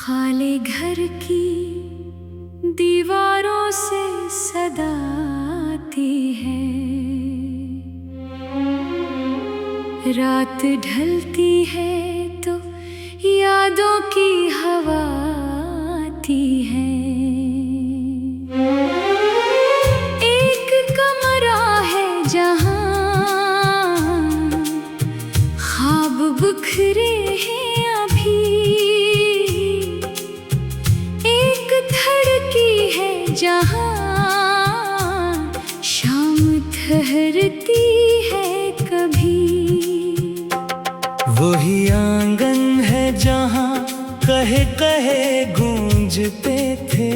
खाली घर की दीवारों से सदा आती है। रात ढलती है तो यादों की हवा आती है। एक कमरा है जहां ख्वाब बिखरे हैं अभी। एक धड़की है जहां शाम ठहरती है कभी। वही आंगन है जहां कहे कहे गूंजते थे।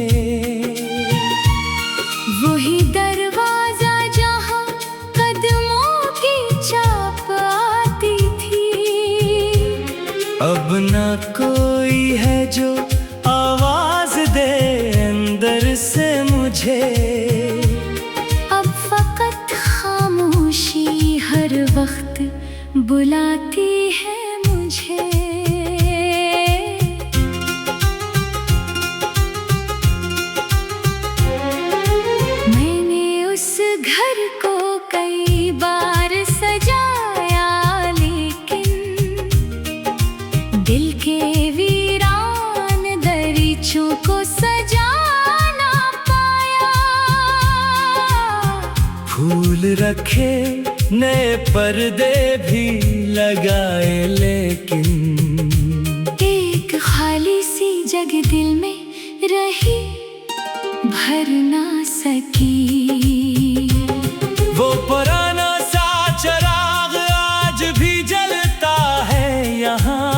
वही दरवाजा जहां कदमों की चाप आती थी। अब ना कोई है जो आवाज दे अंदर से मुझे। अब फकत खामोशी हर वक्त बुलाती है मुझे। मैंने उस घर को कई बार सजाया, लेकिन दिल के वीरान दरीचों को सजा ना पाया। फूल रखे नए पर्दे भी लगाए, लेकिन एक खाली सी जगह दिल में रही भर ना सकी। वो पुराना सा चिराग आज भी जलता है यहाँ,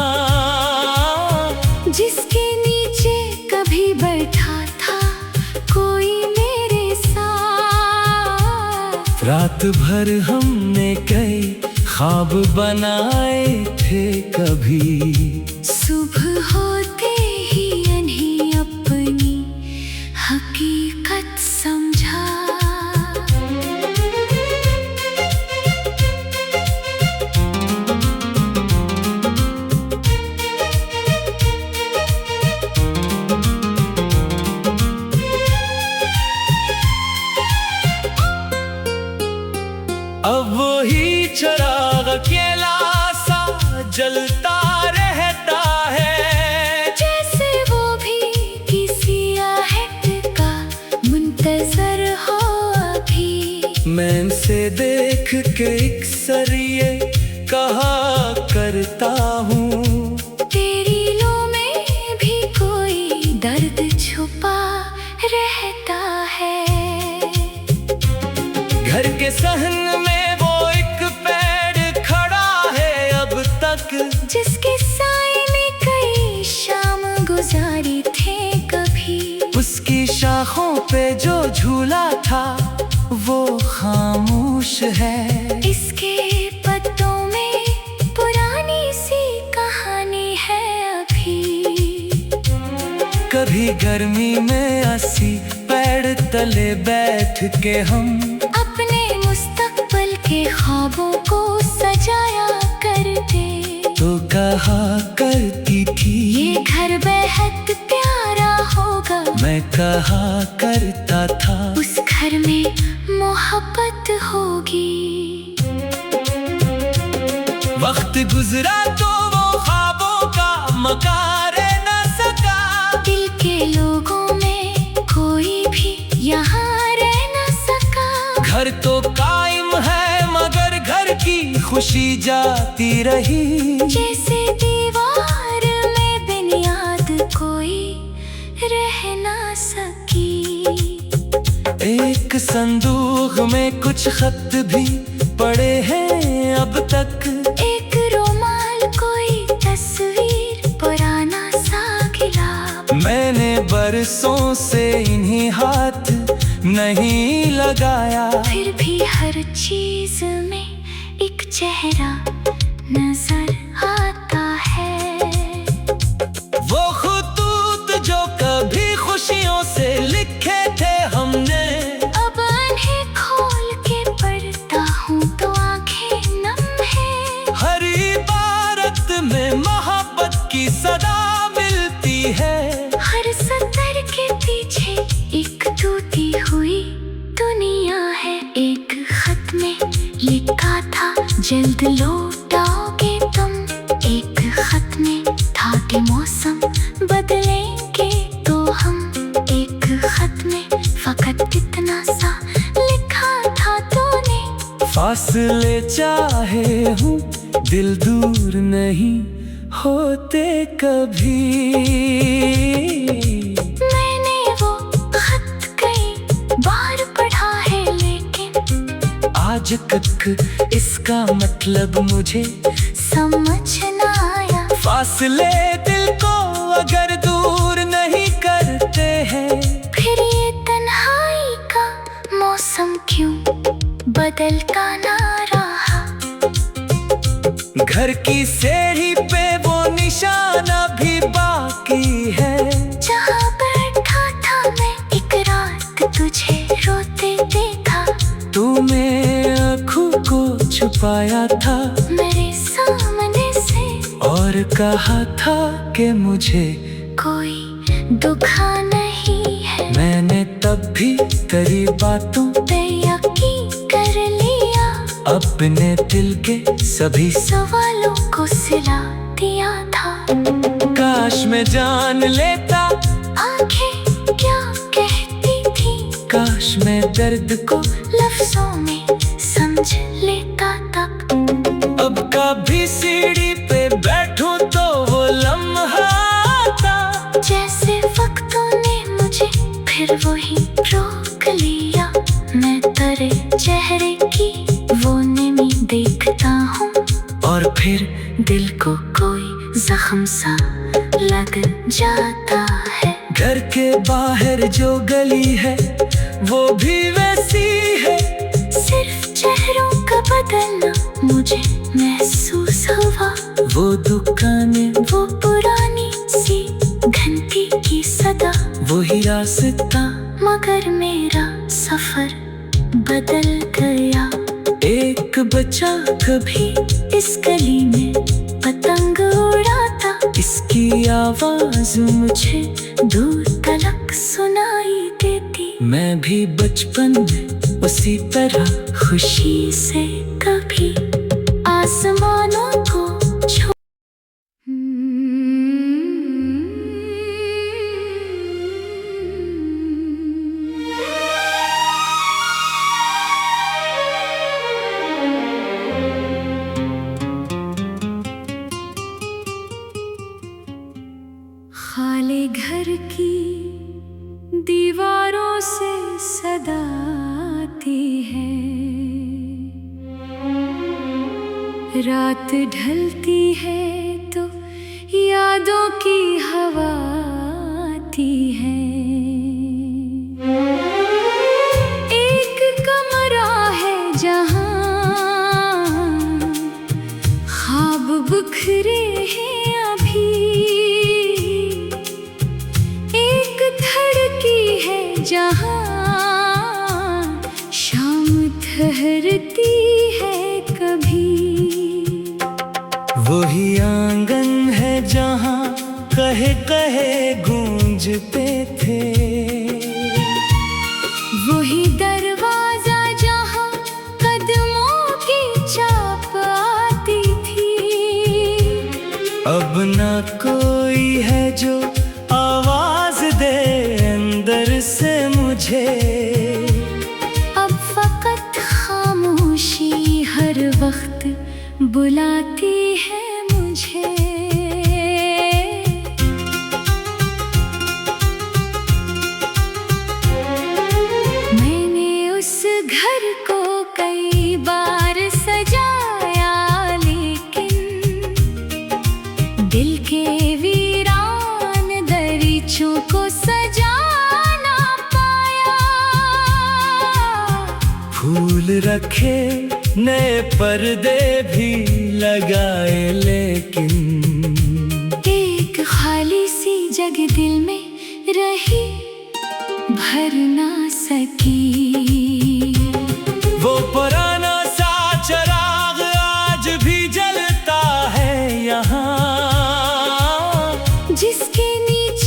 जिसके नीचे कभी बैठा था कोई मेरे साथ। रात भर हमने कई ख्वाब बनाए थे कभी। सुबह होते ही अन्ही अपनी हकीकत समझा। अब वही चिराग अकेला सा जलता रहता है, जैसे वो भी किसी आहट का मुंतजर हो अभी। मैं इनसे देख के अक्सर ये कहा करता हूँ, तेरी लो में भी कोई दर्द छुपा रहता है। घर के सहन में वो एक पेड़ खड़ा है अब तक, जिसके साए में कई शाम गुजारी थे कभी। उसकी शाखों पे जो झूला था वो खामोश है। इसके पत्तों में पुरानी सी कहानी है अभी। कभी गर्मी में अस्सी पेड़ तले बैठ के हम अपने मुस्तकबिल के ख्वाबों को सजाया करते। तो कहा करती थी ये घर बेहद प्यारा होगा। मैं कहा करता था उस घर में मोहब्बत होगी। वक्त गुजरा तो वो ख्वाबों का मकान रह न सका। दिल के लोगों में कोई भी यहाँ रह न सका। घर तो कायम है मगर घर की खुशी जाती रही। जैसे दीवार में बुनियाद कोई रह ना सकी। एक संदूक में कुछ खत भी पड़े हैं अब तक। एक रुमाल कोई तस्वीर पुराना सा गिलाब। मैंने बरसों से इन्हीं हाथ नहीं लगाया। फिर भी हर चीज में एक चेहरा नजर आता है। वो खुतूत जो कभी खुशियों से लिखे थे हमने, अब उन्हें खोल के पढ़ता हूँ तो आंखें नम है। हर इबारत में मोहब्बत की सदा मिलती है। हर सतर के पीछे एक टूटी हुई दुनिया है। एक खत में लिखा था जल्द लौटाओगे तुम। एक खत में था कि मौसम बदलेंगे तो हम। एक खत में फकत इतना सा लिखा था तूने। फासले चाहे हूँ दिल दूर नहीं होते कभी। मैंने वो खत कई बार पढ़ा है लेकिन आज तक इसका मतलब मुझे समझ ना आया। फासले दिल को अगर दूर नहीं करते हैं, फिर ये तन्हाई का मौसम क्यों बदलता ना रहा। घर की सीढ़ी पे वो निशाना भी बाकी है। जहाँ बैठा था मैं एक रात तुझे रोते देखा। तूने आँखों को छुपाया था मेरे सामने से और कहा था कि मुझे कोई दुखा नहीं है। मैंने तब भी तेरी बातों पे यकीन कर लिया। अपने दिल के सभी सवालों को सिला दिया था। काश मैं जान लेता आंखें क्या कहती थी। काश मैं दर्द को लफ्जों में समझ लेता तब। अब कभी सीढ़ी पे बैठूं तो वो लम्हा आता। जैसे वक्तों ने मुझे फिर वही रोक लिया। मैं तेरे चेहरे की वो नमी देखता हूँ और फिर दिल को कोई जख्म सा लग जाता है। घर के बाहर जो गली है वो भी वैसी है। सिर्फ चेहरों का बदलना मुझे महसूस हुआ। वो दुकानें, वो पुरानी सी घंटी की सदा, वही रास्ता, मगर मेरा सफर बदल गया। एक बच्चा कभी इस गली में पतंग उड़ाता। इसकी आवाज मुझे दूर तलक सुनाई देती। मैं भी बचपन में उसी तरह खुशी से कभी आसमानों को छू। खाली घर की दीवारों से सदा आती है। रात ढलती है तो यादों की हवा आती है। एक कमरा है जहां ख्वाब बिखरे हैं अभी। एक धड़की है जहां शाम ठहरती है कभी। वही आंगन है जहाँ कहे कहे गूंजते थे। वही दरवाजा जहां कदमों की चाप आती थी। अब ना कोई है जो आवाज दे अंदर से मुझे। अब फकत खामोशी हर वक्त बुलाती है मुझे। मैंने उस घर को कई बार सजाया लेकिन दिल के वीरान दरीचों को सजा ना पाया। फूल रखे नए पर्दे भी लगाए लेकिन एक खाली सी जगह दिल में रही भर ना सकी। वो पुराना सा चिराग आज भी जलता है यहाँ। जिसके नीचे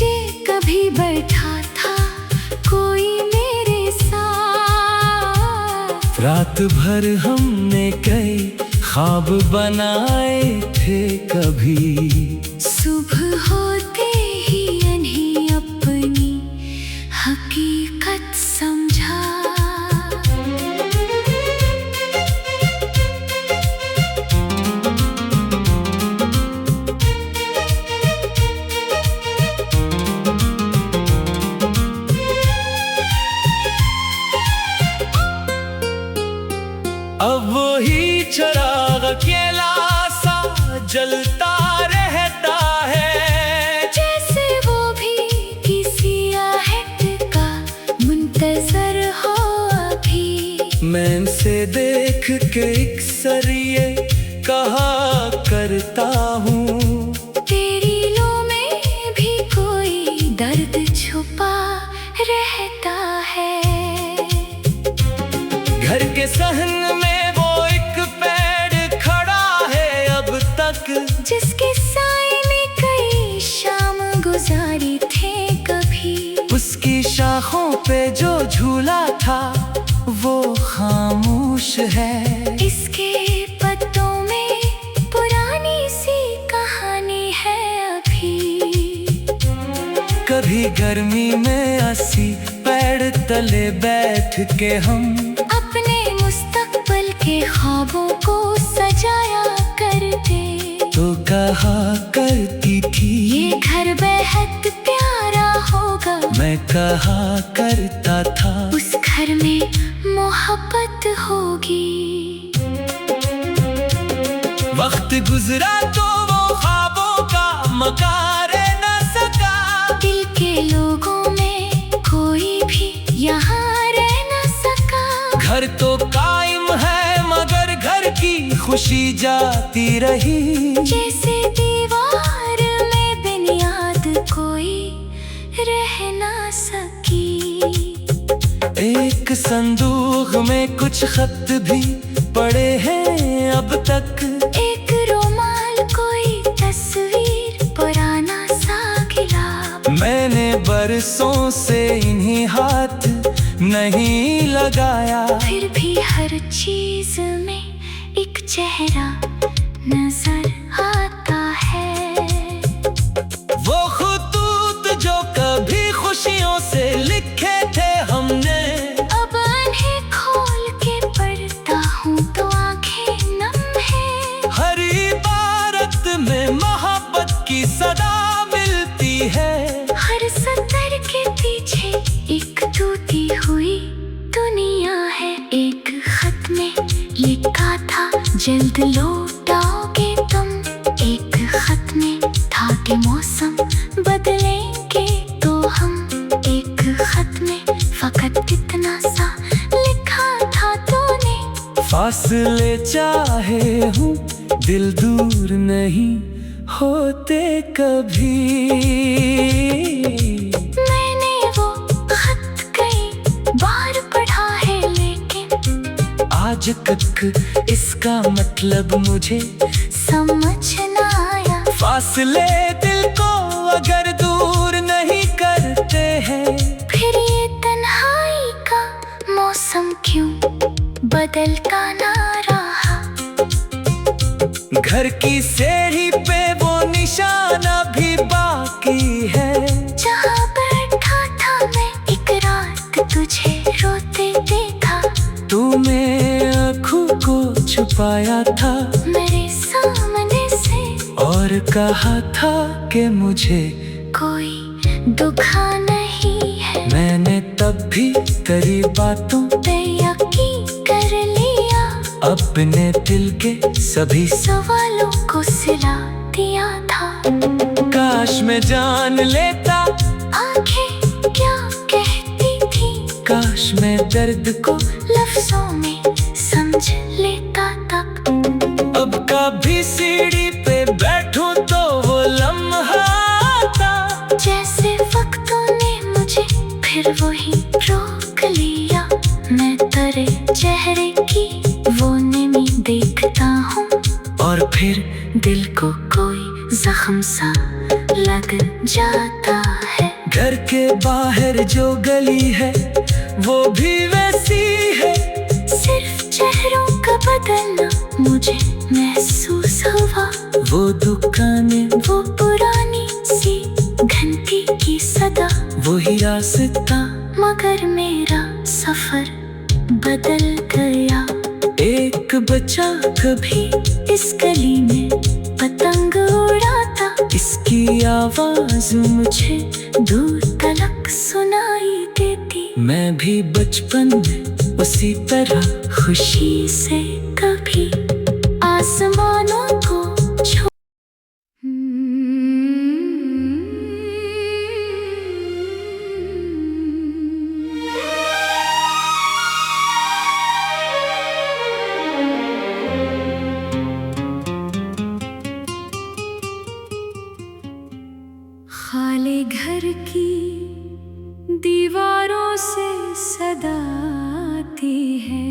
रात भर हमने कई ख्वाब बनाए थे कभी। सुबह होते ही इन्हीं अपनी हकीकत समझा। अब वही चिराग अकेला सा जलता रहता है, जैसे वो भी किसी आहट का मुंतजर हो अभी। मैं से देख के एक सरिये कहा करता हूँ, तेरी लो में भी कोई दर्द छुपा रहता है। घर के सहन में वो एक पेड़ खड़ा है अब तक, जिसके साए में कई शाम गुजारी थे कभी। उसकी शाखों पे जो झूला था वो खामोश है। इसके पत्तों में पुरानी सी कहानी है अभी। कभी गर्मी में अस्सी पेड़ तले बैठ के हम अपने मुस्तकबल के ख्वाबों को सजाया करते। तो कहा करती थी ये घर बेहद प्यारा होगा। मैं कहा करता था उस घर में मोहब्बत होगी। वक्त गुजरा तो वो ख्वाबों का मकान न सका। दिल के लोगों में कोई भी यहाँ रह न सका। घर तो कायम है मगर घर की खुशी जाती रही। जैसे दीवार में बुनियाद कोई रह न सकी। एक संदूक में कुछ खत भी पड़े हैं अब तक। एक रुमाल कोई तस्वीर पुराना सा गिलाब। मैंने बरसों से इन्हीं हाथ नहीं लगाया। फिर भी हर चीज में एक चेहरा नजर आता है। वो खतूत जो कभी खुशियों से लिखे थे हमने, अब उन्हें खोल के पढ़ता हूँ तो आंखें नम है। हर इबारत में मोहब्बत की सदा मिलती है। हर सतर के पीछे एक टूटी हुई दुनिया है। एक खत में लिखा था जल्द लौटाओगे तुम। एक खत में था कि मौसम बदलेंगे तो हम। एक खत में फकत इतना सा लिखा था तूने। फासले चाहे हूँ दिल दूर नहीं होते कभी। मैंने वो खत कई बार पढ़ा है लेकिन आज तक इसका मतलब मुझे समझ न आया। फासले दिल को अगर दूर नहीं करते हैं, फिर ये तन्हाई का मौसम क्यों बदलता ना रहा। घर की सीढ़ी पे वो निशाना भी बाकी है। जहाँ बैठा था मैं एक रात तुझे रोते देखा। तूने आँखों को छुपाया था मेरे सामने से और कहा था कि मुझे कोई दुखा नहीं है। मैंने तब भी तेरी बातों पे यकीन कर लिया। अपने दिल के सभी सवालों को सिला दिया था। काश मैं जान लेता आंखें क्या कहती थी। काश मैं दर्द को लफ्जों में समझ लेता तब। अब कभी सीढ़ी पे बैठूं तो वो लम्हा आता। जैसे वक्तों ने मुझे फिर वही रोक लिया। मैं तेरे चेहरे की वो नमी देखता हूँ और फिर दिल को कोई जख्म सा लग जाता है। घर के बाहर जो गली है वो भी वैसी है। सिर्फ चेहरों का बदलना मुझे महसूस हुआ। वो दुकानें, वो पुरानी सी घंटी की सदा, वही रास्ता, मगर मेरा सफर बदल गया। एक बच्चा कभी इस गली में पतंग उड़ाता, इसकी आवाज मुझे दूर तलक सुनाई देती। मैं भी बचपन में उसी तरह खुशी से कभी आसमानों को छू खाली घर की दीवारों से सदा आती है।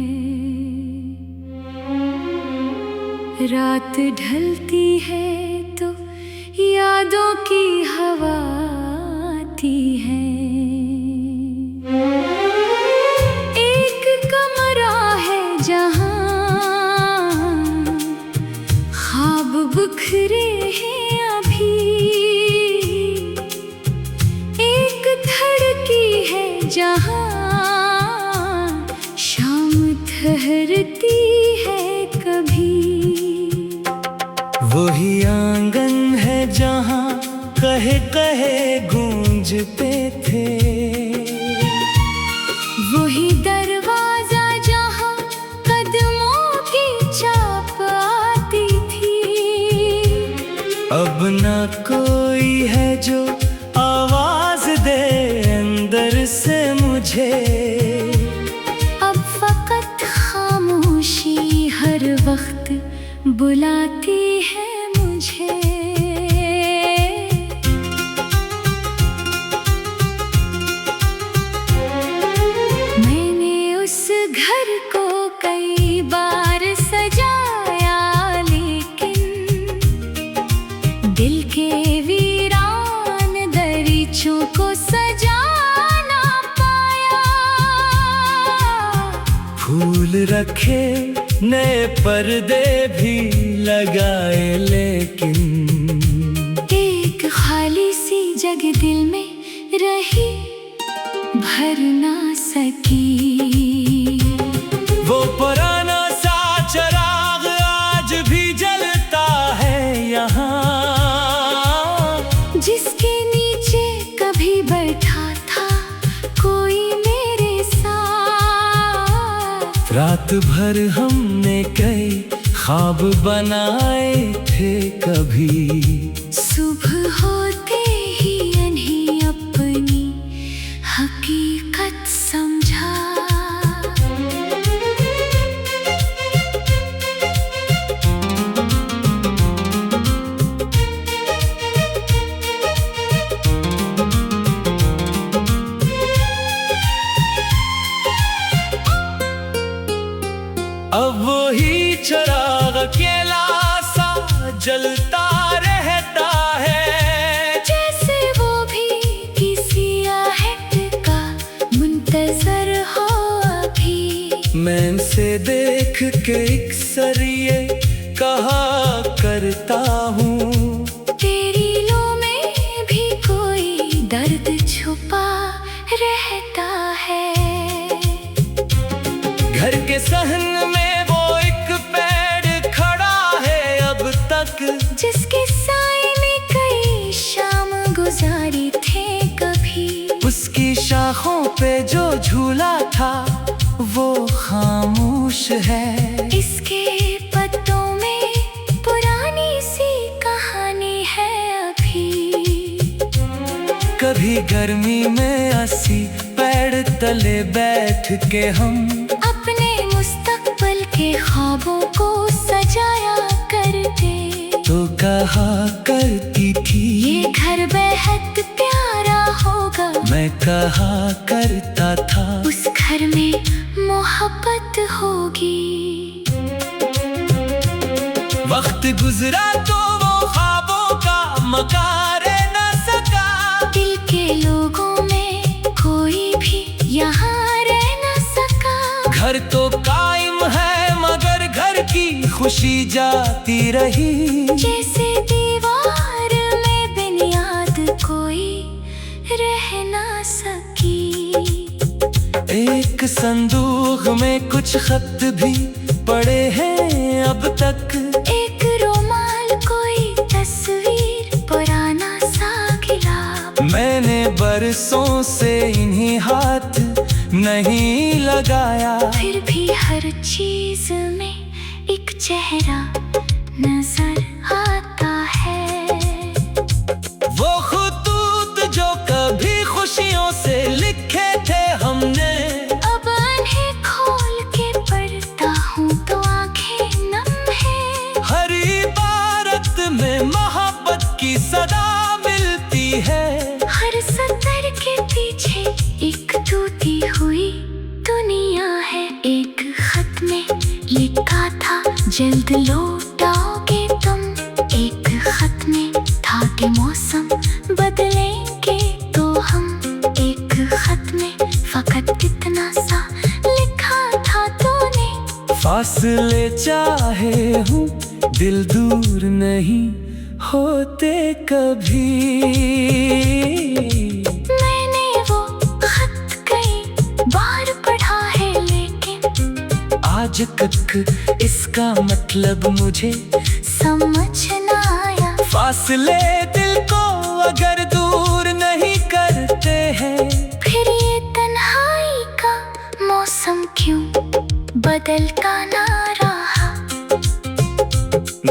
रात ढलती है तो यादों की हवा आती है। एक कमरा है जहां ख्वाब बिखरे हैं अभी। एक धड़की है जहां शाम ठहरती है कभी। वही आंगन है जहाँ कहे कहे गूंजते थे। वही दरवाजा जहां कदमों की चाप आती थी। अब ना कोई है जो आवाज दे अंदर से मुझे। अब फकत खामोशी हर वक्त बुलाती है मुझे। मैंने उस घर को कई बार सजाया, लेकिन दिल के वीरान दरीचों को सजा ना पाया। फूल रखे, नए पर्दे भी लगाए, लेकिन एक खाली सी जगह दिल में रही, भर ना सकी। वो पुराना सा चिराग आज भी जलता है यहाँ, जिसके नीचे कभी बैठा था कोई मेरे साथ। रात भर हमने कई ख्वाब बनाए थे कभी। सुबह होते ही इन्हीं अपनी हकीकत समझा। अब वही चिराग अकेला सा जलता रहता है, जैसे वो भी किसी आहट का मुंतजर हो अभी। मैं से देख के अक्सर ये कहा करता हूँ, तेरी लो में भी कोई दर्द छुपा रहता है। घर के सहन में वो एक पेड़ खड़ा है अब तक, जिसके साए में कई शाम गुजारी थे कभी। उसकी शाखों पे जो झूला था वो खामोश है। इसके पत्तों में पुरानी सी कहानी है अभी। कभी गर्मी में अस्सी पेड़ तले बैठ के हम अपने मुस्तकबिल के ख्वाबों को सजाया करते। तो कहा करती थी ये घर बेहद प्यारा होगा। मैं कहा करता था उस घर में मोहब्बत होगी। वक्त गुजरा तो वो ख्वाबों का मकार न सका। दिल के लोगों में कोई भी यहाँ रह न सका। घर तो कायम है खुशी जाती रही। जैसे दीवार में बिन याद कोई रह ना सकी। एक संदूक में कुछ खत भी पड़े हैं अब तक। एक रुमाल कोई तस्वीर पुराना सा खिला। मैंने बरसों से इन्हीं हाथ नहीं लगाया। फिर भी हर चीज में एक चेहरा नजर आता है। वो खतूत जो कभी खुशियों से लिखे थे हमने, अब उन्हें खोल के पढ़ता हूँ तो आंखें नम है। हर इबारत में मोहब्बत की सदा मिलती है। हर सतर के पीछे एक टूटी हुई दुनिया है। एक खत में लिखा था जल्द लौटाओगे तुम। एक खत में था कि मौसम बदलेंगे तो हम। एक खत में फकत इतना सा लिखा था तूने। फासले चाहे हूँ दिल दूर नहीं होते कभी। मैंने वो खत कई बार पढ़ा है लेकिन आज तक इसका मतलब मुझे समझ ना आया। फासले दिल को अगर दूर नहीं करते हैं, फिर ये तन्हाई का मौसम क्यों बदलता ना रहा।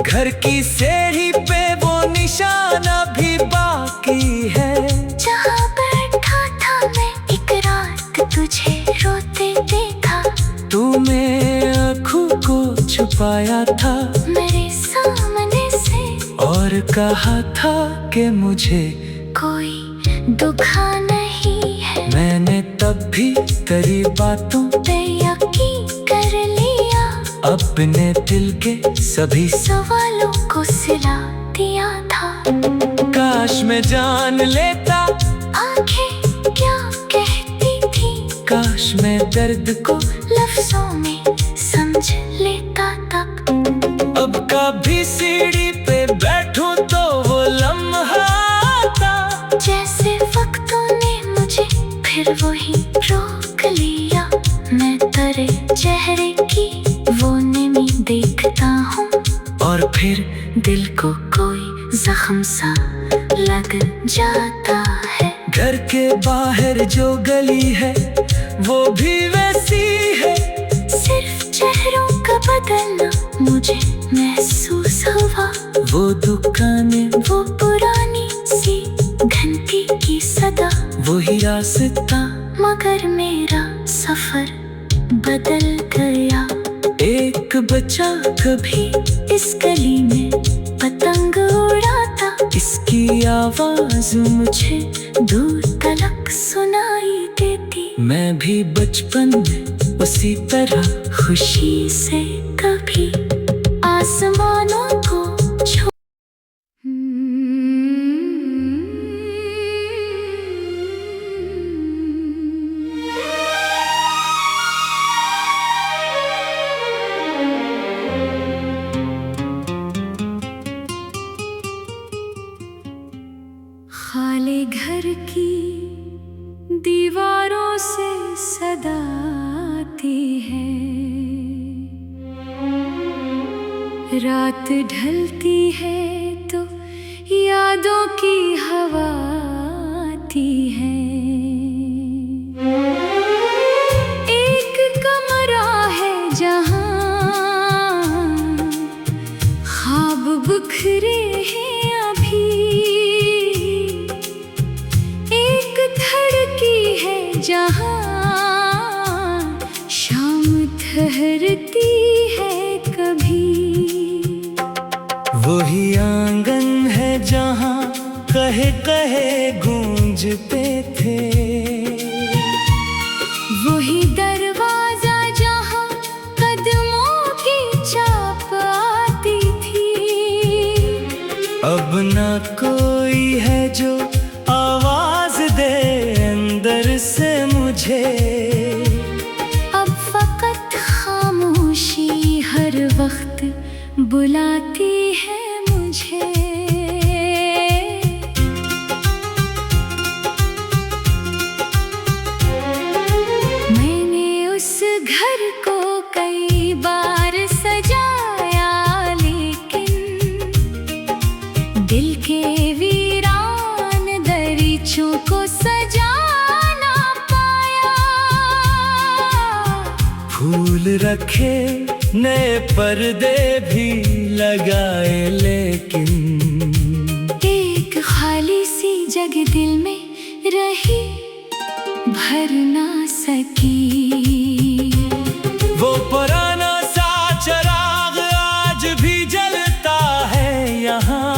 घर की सीढ़ी पे वो निशाना भी बाकी है। जहाँ बैठा था मैं एक रात तुझे रोते देखा। तूने आँखों को छुपाया था मेरे सामने से और कहा था कि मुझे कोई दुखा नहीं है। मैंने तब भी तेरी बातों पे यकीन कर लिया। अपने दिल के सभी सवालों को सिला दिया था। काश मैं जान लेता आंखें क्या कहती थी। काश मैं दर्द को लफ्जों में समझ लेता तब। अब कभी सीढ़ी पे बैठूं तो वो लम्हा आता। जैसे वक्तों ने मुझे फिर वही रोक लिया। मैं तेरे चेहरे की वो नमी देखता हूँ और फिर दिल को कोई जख्म सा लग जाता है। घर के बाहर जो गली है वो भी वैसी है। सिर्फ चेहरों का बदलना मुझे महसूस हुआ। वो दुकानें, वो पुरानी सी घंटी की सदा, वही रास्ता, मगर मेरा सफर बदल गया। एक बच्चा कभी इस गली में पतंग उड़ाता। इसकी आवाज मुझे दूर तलक सुनाई देती। मैं भी बचपन में उसी तरह खुशी से कभी आसमानों को छू। खाली घर की दीवारों से सदा आती है। रात ढलती है तो यादों की हवा आती है। एक कमरा है जहां ख्वाब बिखरे हैं अभी। एक धड़की है जहां शाम ठहरती है कभी। वही आंगन है जहाँ कहे कहे गूंजते थे। वही दरवाजा जहां कदमों की चाप आती थी। अब ना कोई है जो आवाज दे अंदर से मुझे। अब फकत खामोशी हर वक्त बुलाती है मुझे। मैंने उस घर को कई बार सजाया, लेकिन दिल के वीरान दरीचों को सजा ना पाया। फूल रखे नए पर्दे भी लगाए, लेकिन एक खाली सी जगह दिल में रही, भर ना सकी। वो पुराना सा चिराग आज भी जलता है यहाँ,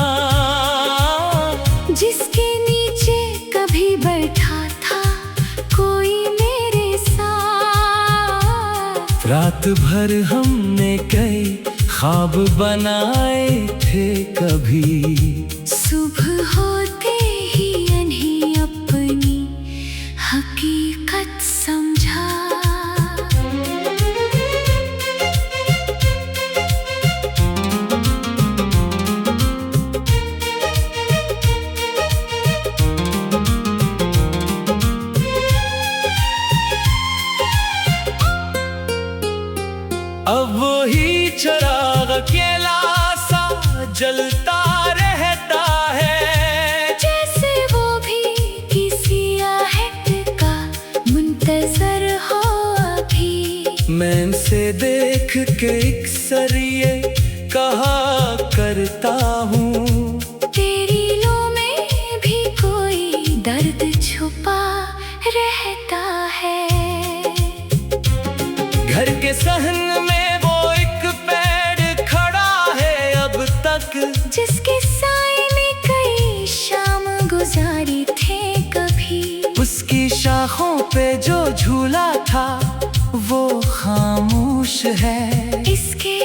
जिसके नीचे कभी बैठा था कोई मेरे साथ। रात भर हमने कई ख्वाब बनाए थे, कभी सुबह होते ही इन्हीं अपनी हकीकत समझा। अब वही चिराग अकेला सा जलता रहता है, जैसे वो भी किसी आहट का मुंतजर हो अभी। मैं से देख के अक्सर ये कहा करता हूँ, तेरी लो में भी कोई दर्द छुपा रहता है। घर के सहन में वो एक पेड़ खड़ा है अब तक, जिसके साए में कई शाम गुजारी थे कभी। उसकी शाखों पे जो झूला था वो खामोश है। इसके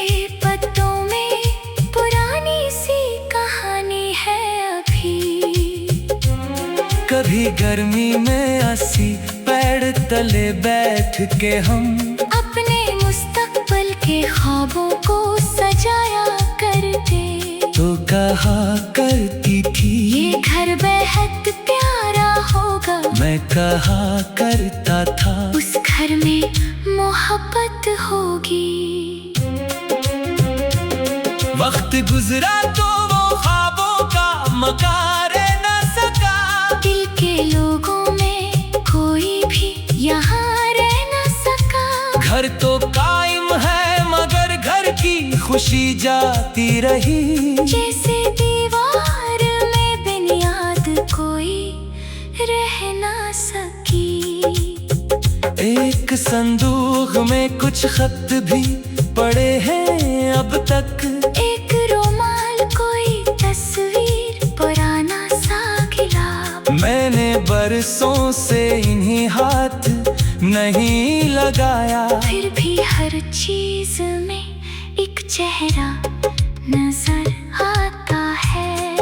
पत्तों में पुरानी सी कहानी है अभी। कभी गर्मी में अस्सी पेड़ तले बैठ के हम अपने मुस्तकबिल के ख्वाबों को सजाया करते। तो कहा करती थी ये घर बेहद प्यारा होगा, मैं कहा करता था उस घर में मोहब्बत होगी। वक्त गुजरा तो वो ख्वाबों का मकान रह न सका, दिल के लोगों में कोई भी यहाँ रह न सका। घर तो कायम है मगर घर की खुशी जाती रही, जैसे दीवार में बुनियाद कोई रह ना सकी। एक संदूक में कुछ खत भी पड़े हैं अब तक, एक रुमाल कोई तस्वीर पुराना सा गिलाब। मैंने बरसों से इन्हीं हाथ नहीं लगाया, फिर भी हर चीज में एक चेहरा नजर आता है।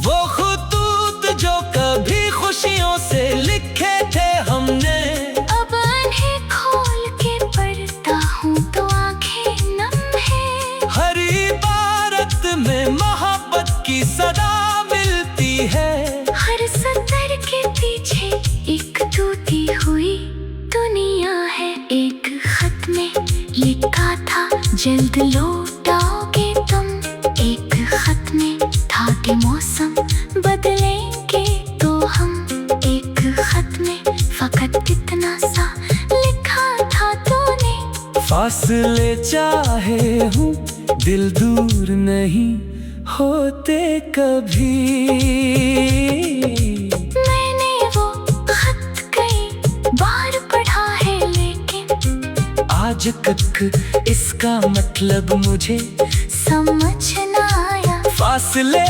वो खुतूत जो कभी खुशियों से लिखे थे हमने, अब उन्हें खोल के पढ़ता हूँ तो आंखें नम है। हर इबारत में मोहब्बत की सदा मिलती है। हर सतर के पीछे एक टूटी हुई दुनिया है। एक खत में लिखा था जल्द लौटाओगे तुम, एक खत में था कि मौसम बदलेंगे तो हम, एक खत में फकत इतना सा लिखा था तूने। फासले चाहे हूँ दिल दूर नहीं होते कभी। मैंने वो खत कई बार पढ़ा है, लेकिन आज तक इसका मतलब मुझे समझ ना आया। फासले